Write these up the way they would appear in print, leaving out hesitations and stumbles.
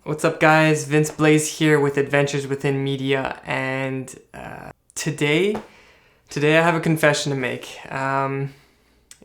What's up, guys? Vince BLAIS here with Adventures Within Media, and today I have a confession to make.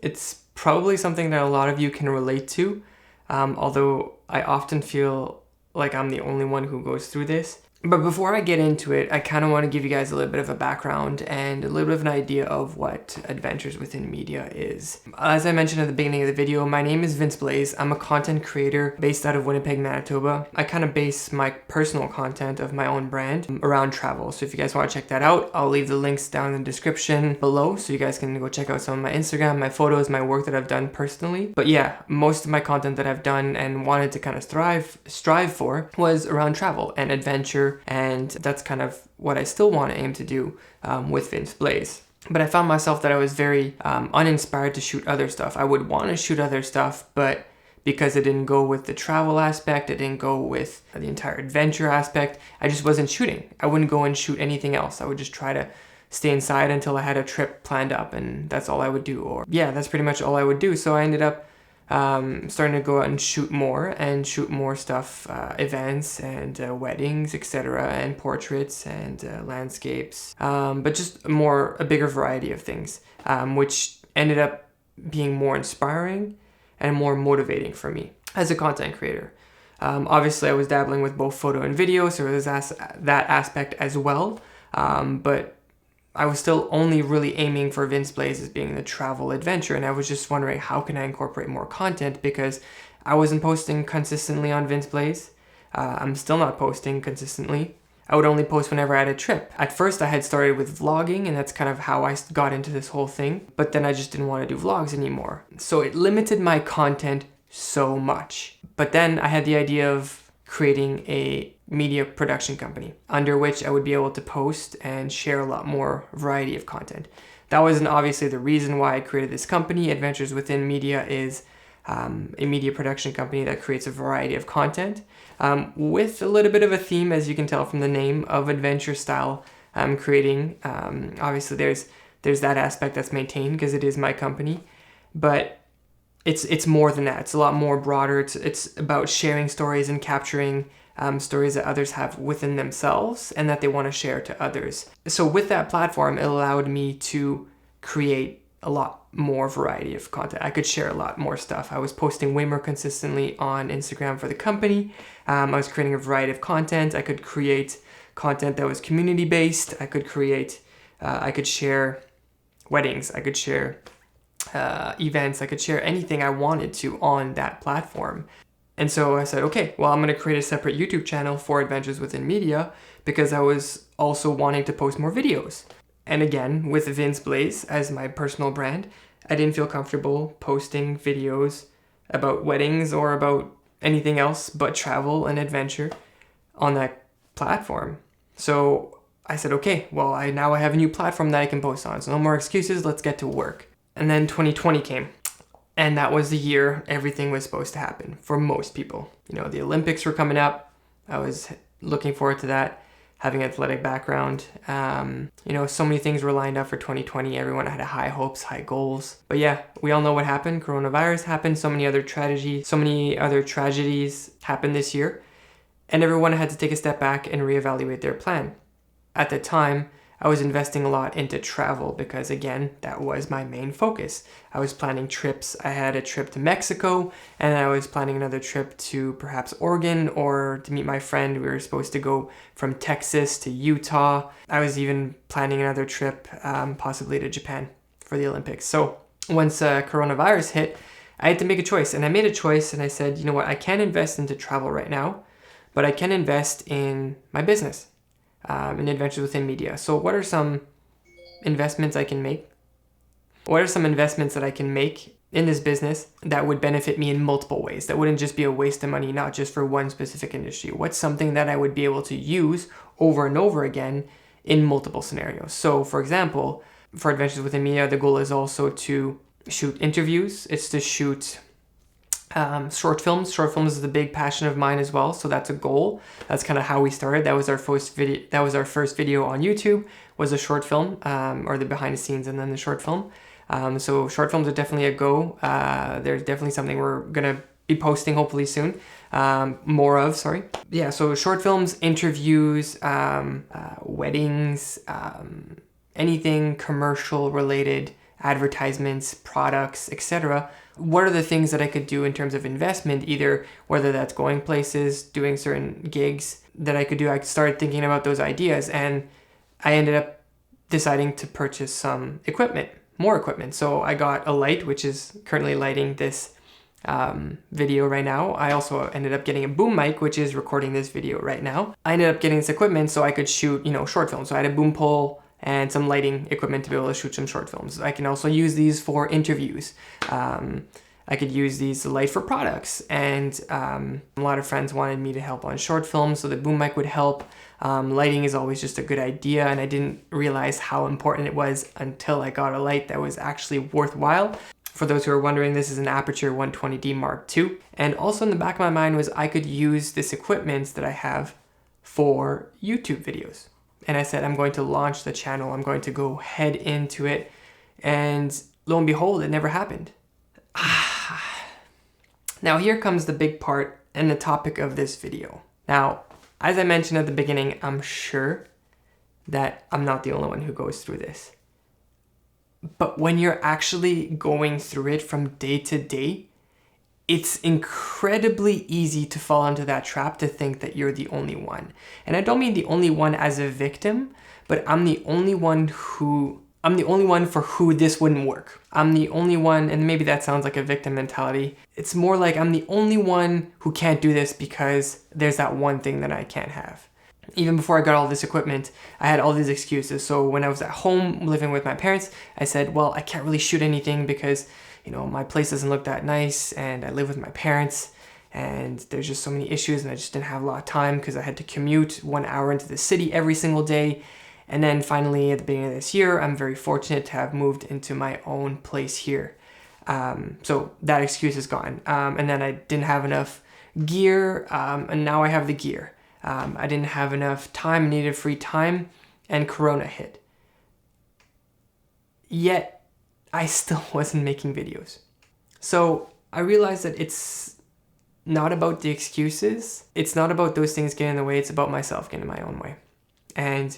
It's probably something that a lot of you can relate to, although I often feel like I'm the only one who goes through this. But before I get into it, I kind of want to give you guys a little bit of a background and a little bit of an idea of what Adventures Within Media is. As I mentioned at the beginning of the video, my name is Vince BLAIS. I'm a content creator based out of Winnipeg, Manitoba. I kind of base my personal content of my own brand around travel. So if you guys want to check that out, I'll leave the links down in the description below so you guys can go check out some of my Instagram, my photos, my work that I've done personally. But yeah, most of my content that I've done and wanted to kind of strive for was around travel and adventure. And that's kind of what I still want to aim to do with Vince BLAIS. But I found myself that I was very uninspired to shoot other stuff. I would want to shoot other stuff, but because it didn't go with the travel aspect, it didn't go with the entire adventure aspect, I just wasn't shooting. I wouldn't go and shoot anything else. I would just try to stay inside until I had a trip planned up, and that's all I would do. Or yeah, that's pretty much all I would do. So I ended up starting to go out and shoot more stuff, events and weddings, etc., and portraits and landscapes, but just a bigger variety of things, which ended up being more inspiring and more motivating for me as a content creator. Obviously, I was dabbling with both photo and video, so there's that aspect as well, but I was still only really aiming for Vince BLAIS as being the travel adventure, and I was just wondering how can I incorporate more content, because I wasn't posting consistently on Vince BLAIS. I'm still not posting consistently. I would only post whenever I had a trip. At first I had started with vlogging, and that's kind of how I got into this whole thing, but then I just didn't want to do vlogs anymore. So it limited my content so much. But then I had the idea of creating a media production company under which I would be able to post and share a lot more variety of content. That wasn't obviously the reason why I created this company. Adventures Within Media is a media production company that creates a variety of content with a little bit of a theme, as you can tell from the name, of adventure style creating. Obviously there's that aspect that's maintained because it is my company, but it's more than that. It's a lot more broader. It's about sharing stories and capturing stories that others have within themselves and that they want to share to others. So with that platform, it allowed me to create a lot more variety of content. I could share a lot more stuff. I was posting way more consistently on Instagram for the company. I was creating a variety of content. I could create content that was community-based. I could share weddings. I could share events. I could share anything I wanted to on that platform. And so I said, okay, well, I'm going to create a separate YouTube channel for Adventures Within Media because I was also wanting to post more videos. And again, with Vince BLAIS as my personal brand, I didn't feel comfortable posting videos about weddings or about anything else but travel and adventure on that platform. So I said, okay, well, now I have a new platform that I can post on. So no more excuses, let's get to work. And then 2020 came. And that was the year everything was supposed to happen for most people. You know, the Olympics were coming up. I was looking forward to that, having an athletic background. So many things were lined up for 2020. Everyone had high hopes, high goals. But yeah, we all know what happened. Coronavirus happened. So many other tragedies happened this year. And everyone had to take a step back and reevaluate their plan. At the time, I was investing a lot into travel because, again, that was my main focus. I was planning trips. I had a trip to Mexico, and I was planning another trip to perhaps Oregon or to meet my friend. We were supposed to go from Texas to Utah. I was even planning another trip, possibly to Japan for the Olympics. So once coronavirus hit, I had to make a choice, and I made a choice, and I said, you know what, I can't invest into travel right now, but I can invest in my business. In Adventures Within Media. So what are some investments I can make? What are some investments that I can make in this business that would benefit me in multiple ways? That wouldn't just be a waste of money, not just for one specific industry. What's something that I would be able to use over and over again in multiple scenarios? So for example, for Adventures Within Media, the goal is also to shoot interviews. It's to shoot short films. Short films is a big passion of mine as well, so that's a goal. That's kind of how we started. That was our first video on YouTube, was a short film, or the behind the scenes and then the short film. So short films are definitely a go. There's definitely something we're gonna be posting hopefully soon. Yeah, so short films, interviews, weddings, anything commercial related, advertisements, products, etc. What are the things that I could do in terms of investment, either whether that's going places, doing certain gigs that I could do. I started thinking about those ideas, and I ended up deciding to purchase some equipment, more equipment. So I got a light, which is currently lighting this video right now. I also ended up getting a boom mic, which is recording this video right now. I ended up getting this equipment so I could shoot, short films. So I had a boom pole and some lighting equipment to be able to shoot some short films. I can also use these for interviews. I could use these to light for products, and a lot of friends wanted me to help on short films, so the boom mic would help. Lighting is always just a good idea, and I didn't realize how important it was until I got a light that was actually worthwhile. For those who are wondering, this is an Aperture 120D Mark II. And also in the back of my mind was I could use this equipment that I have for YouTube videos. And I said, I'm going to launch the channel. I'm going to go head into it. And lo and behold, it never happened. Now here comes the big part and the topic of this video. Now, as I mentioned at the beginning, I'm sure that I'm not the only one who goes through this. But when you're actually going through it from day to day, it's incredibly easy to fall into that trap to think that you're the only one. And I don't mean the only one as a victim, but I'm the only one for who this wouldn't work. I'm the only one, and maybe that sounds like a victim mentality. It's more like I'm the only one who can't do this because there's that one thing that I can't have. Even before I got all this equipment, I had all these excuses. So when I was at home living with my parents, I said, well, I can't really shoot anything because, my place doesn't look that nice, and I live with my parents, and there's just so many issues, and I just didn't have a lot of time because I had to commute 1 hour into the city every single day. And then finally, at the beginning of this year, I'm very fortunate to have moved into my own place here. So that excuse is gone. And then I didn't have enough gear, and now I have the gear. I didn't have enough time, I needed free time, and Corona hit. Yet, I still wasn't making videos. So I realized that it's not about the excuses. It's not about those things getting in the way. It's about myself getting in my own way. And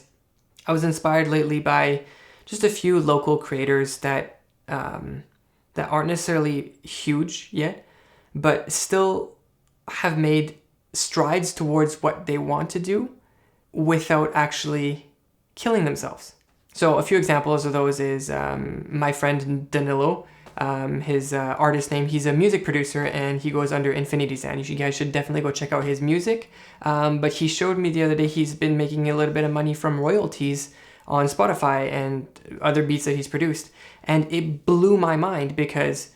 I was inspired lately by just a few local creators that aren't necessarily huge yet, but still have made strides towards what they want to do without actually killing themselves. So a few examples of those is my friend Danilo, his artist name. He's a music producer and he goes under Infinity Zen. You guys should definitely go check out his music. But he showed me the other day he's been making a little bit of money from royalties on Spotify and other beats that he's produced. And it blew my mind because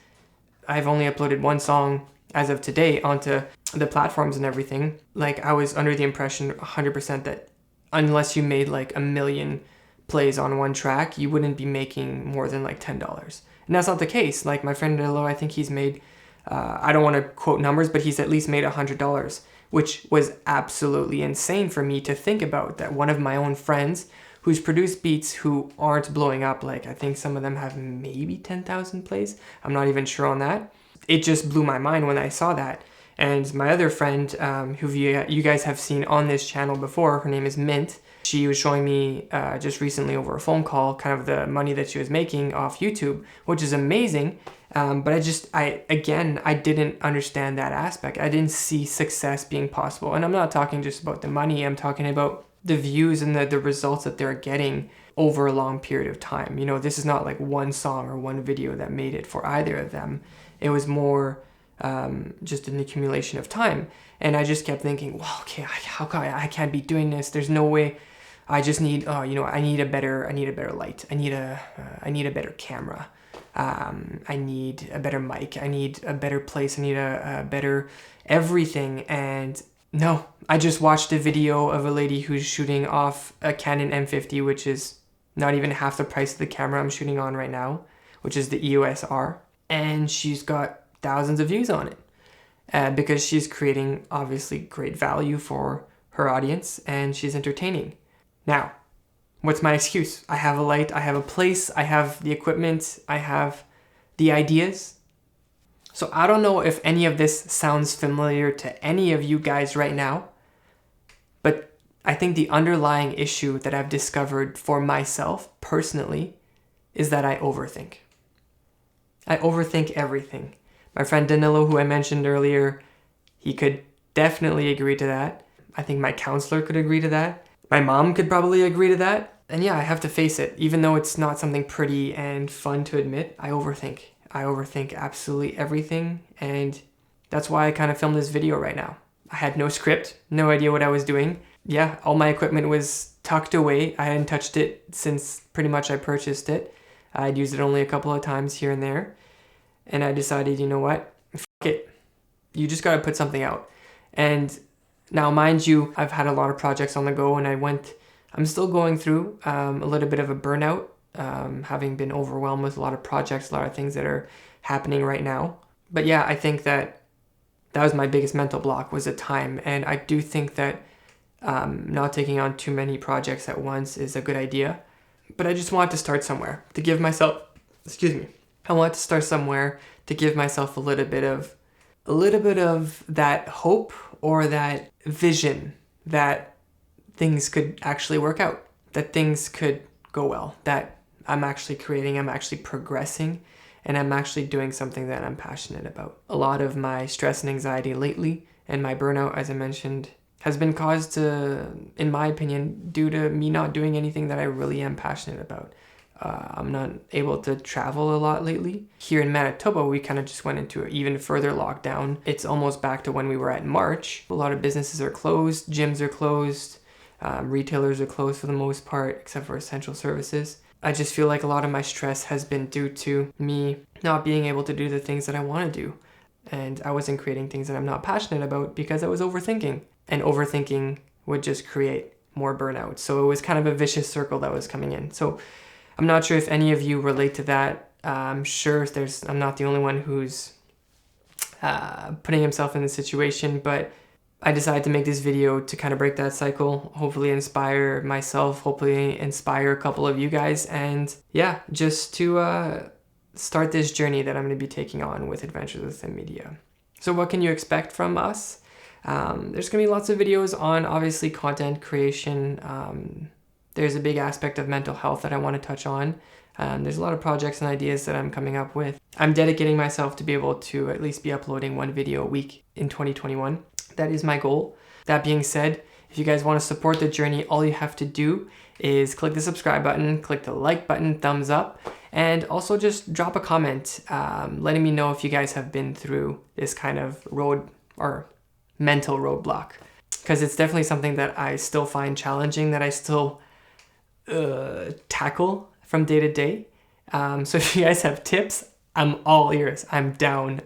I've only uploaded one song as of today onto the platforms and everything. Like, I was under the impression 100% that unless you made like 1 million plays on one track, you wouldn't be making more than like $10. And that's not the case. Like, my friend Nilo, I think he's made, I don't want to quote numbers, but he's at least made $100, which was absolutely insane for me to think about, that one of my own friends who's produced beats who aren't blowing up, like I think some of them have maybe 10,000 plays. I'm not even sure on that. It just blew my mind when I saw that. And my other friend, who you guys have seen on this channel before, her name is Mint. She was showing me just recently over a phone call kind of the money that she was making off YouTube, which is amazing. But I didn't understand that aspect. I didn't see success being possible. And I'm not talking just about the money. I'm talking about the views and the results that they're getting over a long period of time. This is not like one song or one video that made it for either of them. It was more just an accumulation of time. And I just kept thinking, well, okay, how come I can't be doing this? There's no way. I just need, I need a better light. I need a better camera. I need a better mic. I need a better place. I need a better everything. And no, I just watched a video of a lady who's shooting off a Canon M50, which is not even half the price of the camera I'm shooting on right now, which is the EOS R. And she's got thousands of views on it because she's creating obviously great value for her audience and she's entertaining. Now, what's my excuse? I have a light, I have a place, I have the equipment, I have the ideas. So I don't know if any of this sounds familiar to any of you guys right now, but I think the underlying issue that I've discovered for myself personally is that I overthink. I overthink everything. My friend Danilo, who I mentioned earlier, he could definitely agree to that. I think my counselor could agree to that. My mom could probably agree to that. And yeah, I have to face it. Even though it's not something pretty and fun to admit, I overthink. I overthink absolutely everything. And that's why I kind of filmed this video right now. I had no script, no idea what I was doing. Yeah, all my equipment was tucked away. I hadn't touched it since pretty much I purchased it. I'd used it only a couple of times here and there. And I decided, you know what? Fuck it. You just got to put something out. And now, mind you, I've had a lot of projects on the go, and I'm still going through a little bit of a burnout, having been overwhelmed with a lot of projects, a lot of things that are happening right now. But yeah, I think that was my biggest mental block, was the time. And I do think that not taking on too many projects at once is a good idea. But I just wanted to start somewhere to give myself, I wanted to start somewhere to give myself a little bit of that hope or that vision that things could actually work out, that things could go well, that I'm actually creating, I'm actually progressing, and I'm actually doing something that I'm passionate about. A lot of my stress and anxiety lately and my burnout, as I mentioned, has been caused, in my opinion, due to me not doing anything that I really am passionate about. I'm not able to travel a lot lately. Here in Manitoba, we kind of just went into an even further lockdown. It's almost back to when we were at March. A lot of businesses are closed, gyms are closed, retailers are closed for the most part, except for essential services. I just feel like a lot of my stress has been due to me not being able to do the things that I want to do. And I wasn't creating things that I'm not passionate about because I was overthinking. And overthinking would just create more burnout. So it was kind of a vicious circle that was coming in. So I'm not sure if any of you relate to that. I'm sure I'm not the only one who's putting himself in this situation, but I decided to make this video to kind of break that cycle, hopefully inspire myself, hopefully inspire a couple of you guys, and yeah, just to start this journey that I'm going to be taking on with Adventures Within Media. So what can you expect from us? There's going to be lots of videos on, obviously, content creation. There's a big aspect of mental health that I want to touch on. There's a lot of projects and ideas that I'm coming up with. I'm dedicating myself to be able to at least be uploading one video a week in 2021. That is my goal. That being said, if you guys want to support the journey, all you have to do is click the subscribe button, click the like button, thumbs up, and also just drop a comment letting me know if you guys have been through this kind of road or mental roadblock. Because it's definitely something that I still find challenging, that I still tackle from day to day. So if you guys have tips, I'm all ears. I'm down.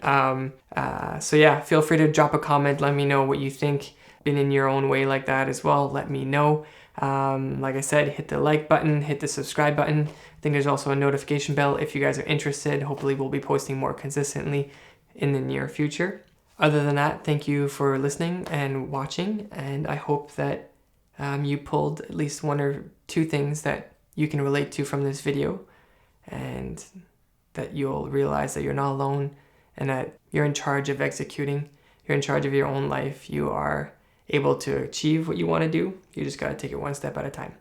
So yeah, feel free to drop a comment. Let me know what you think. Been in your own way like that as well. Let me know. Like I said, hit the like button, hit the subscribe button. I think there's also a notification bell if you guys are interested. Hopefully we'll be posting more consistently in the near future. Other than that, thank you for listening and watching. And I hope that you pulled at least one or two things that you can relate to from this video, and that you'll realize that you're not alone and that you're in charge of executing. You're in charge of your own life. You are able to achieve what you want to do. You just got to take it one step at a time.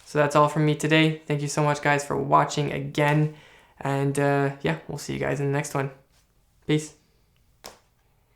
So that's all from me today. Thank you so much, guys, for watching again. And yeah, we'll see you guys in the next one. Peace.